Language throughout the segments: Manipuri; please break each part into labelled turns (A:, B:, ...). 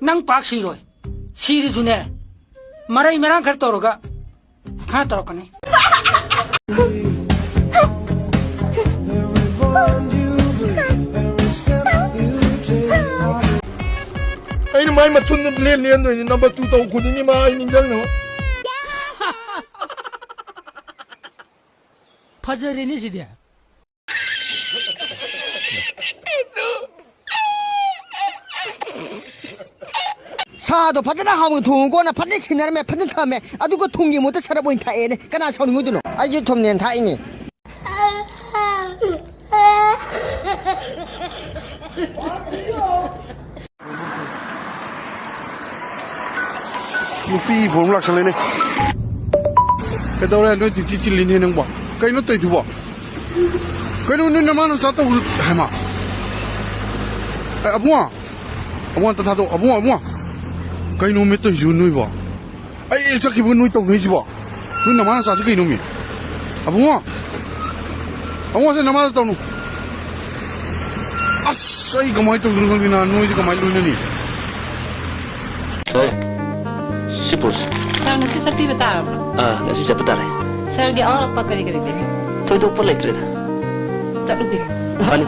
A: nang pak siroi siri june marai merang khar toroga kha torokane
B: Eina mai mathunda len doi number 2 tau khuni ma ai ningjang no
A: phajare ni sidia
C: 사도 파트나 하면 동거나 파트 신나면 파트 타면 아두고 통기 못해 살아보인 타에네 까나 사는 거도 아주 톰낸 타이니
B: nupi bom lak sale ne kedore no ti chi lin ne nang ba kai no tai tu ba kai no ne ma no sa to ha ma abuwa ta to abuwa kai no me to ju nui ba ai sa ki bu nui to nui ji ba nu na ma sa sa kai no mi abuwa se na ma to no asai kamai to nu na nui ji kamai lu ne ni
D: Sipurs.
E: Sa ngasi sa twbda.
D: Ngasi sa betar.
E: Sa di awak apa kali.
D: Toy to pala itra.
E: Caklugi.
D: Pani.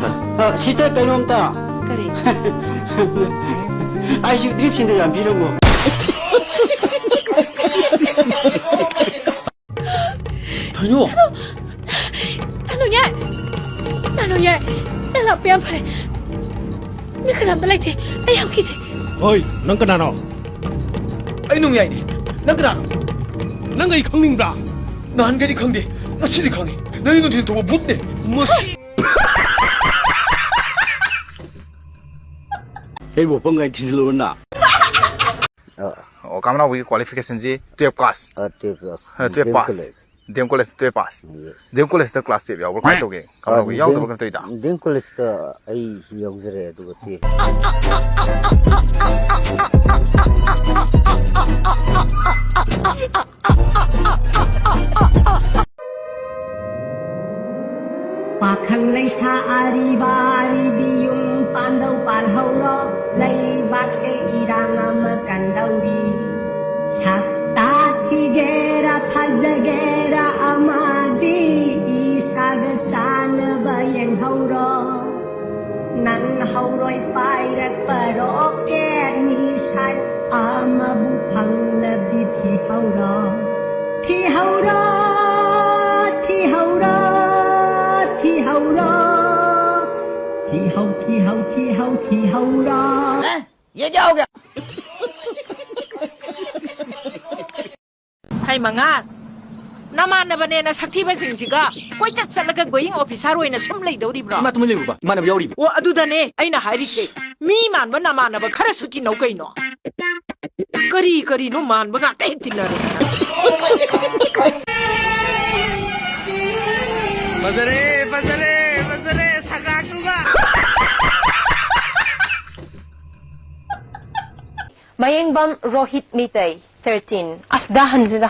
C: 시대 빼놈다
E: Kari.
C: 아이씨 드립신데 안 비는 거 다녀
E: Tanonya. Nala pian pare. Mi kena balai te. Ayam kisi.
B: oi nang kana no ai nung yai ni nang kana no nang ai khang ning bra nan ga di khang de na si di khang ni nai no tin to but ne mo si
D: Hey bo pangai tin lo na.
F: Kamna we qualification ji 12 class 12 pass dem college 12 pass dem college the class 12 yaw ba kai to ge kamna we yaw to ba kai ta
C: 딩 콜레스터 아이 영저래 두고티
G: Pakhang lay sa ari-bari biyong pandaw palhauro lay bakse irang makandauri sakta tigera phajagera amadi isagasana bayang hauro nan hauroi pairak paroket misal amabu phang na bithi hauro thi hauro thi hầu đó
C: 얘 자오게
E: Hay mga. Naman na ba na sakti ba siga? Koy chat sa laga going officer oi na sumlay daw di bro.
C: 스마트 물리고 봐 이만하면 여우리
E: Wa adudane ay na hairike. Mi man ba naman na ba khara suki no kay no. Kari no man ba ga kay tinaro.
B: Pasare sagakuga
H: Mayengbam Rohit Mitay, 13. Asdahan sila.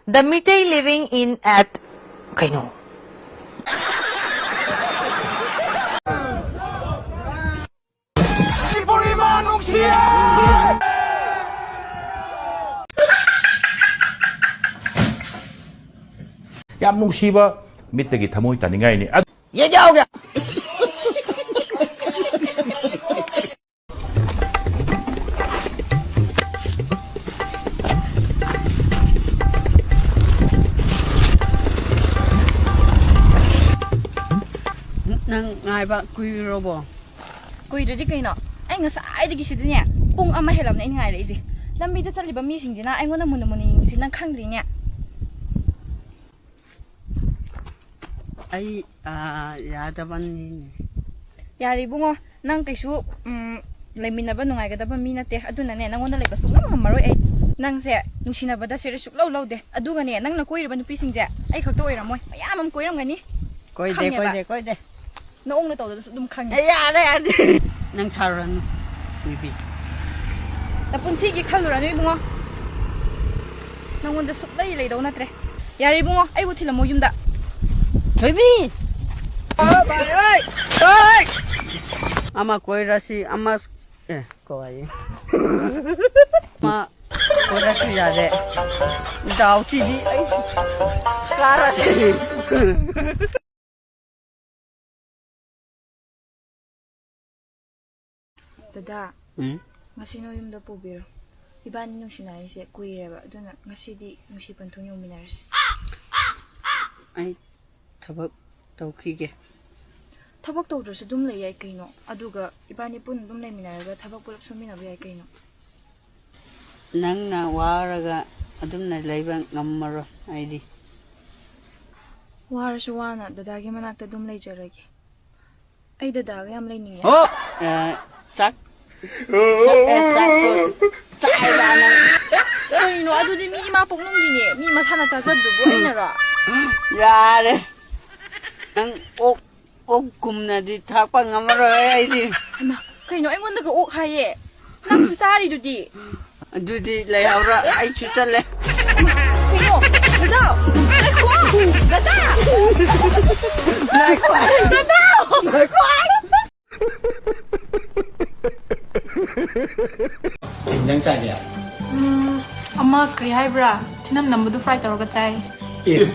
H: The Mitay living in at Kaino.
I: ꯌꯥꯝ ꯅꯨꯡꯁꯤꯕ ꯃꯤꯠꯇꯒꯤ ꯊꯃꯣꯏ ꯇꯥꯅꯤꯡꯉꯥꯏꯅꯤ
C: 얘 자오게
G: nang ngai ba kui robo
H: Kuy didi Kaino. Ay nga sa ay digi si niya. Kung ama helam na ingay reisi. Lambi da saliba mi singjina ay ngona muni sinang khangri niya.
G: ai ya da ban ni
H: Yari bungo nang kaisu layminaba nungaygadaba mi nate aduna ne nangonda layba sugam maroi ay nang se nungsinabada sire suklaw lawde aduga ne nang nakoiraba nupisingje ay khakta oiramoy mayam am koiramgani
G: koi de
H: noong na tawda dum khangye
G: ya re nang charan bibi
H: tapunsigi khaluranoy bungo nangonda suklay laydaw natre yari bungo ay butilamo yumda
G: bibi oi ama koi rasi ama coi mà cô đã suy ra đấy đào chi đi ấy cá ra gì
H: Dada, ngasi no yum da pubiro. Ibani nungsinarisi kuireba. Aduna ngasidi nusipantung yuminarisi.
G: ai thabak tàu khi kìa
H: Tabak tawdrasu dum lay ay kaino. Aduga ibani pun dum lay minaraga tabak pulap suminabi ay kaino.
G: nang na waraga adum na laiba ngamaro ai di
H: Warasu wana dadagi manakta dum lay jaragi. Ay dadaga yam lay niya.
G: chắc chắc là nang
H: Kaino adu di mi ima poknong gini. Mi masana chachaddubu ay nara.
G: ya đấy nang ốc kum na di thác pa ngamaro ai di
H: Ama, kaino ay ngondaga ok haye. Nang susari dudi.
G: du di lay haura ai chu chale
H: Kaino, dada! Dada! Dada!
A: 인장 짤이야.
J: Ama kri hai bra, chinam nambudu fry taro ka chai.
A: 예.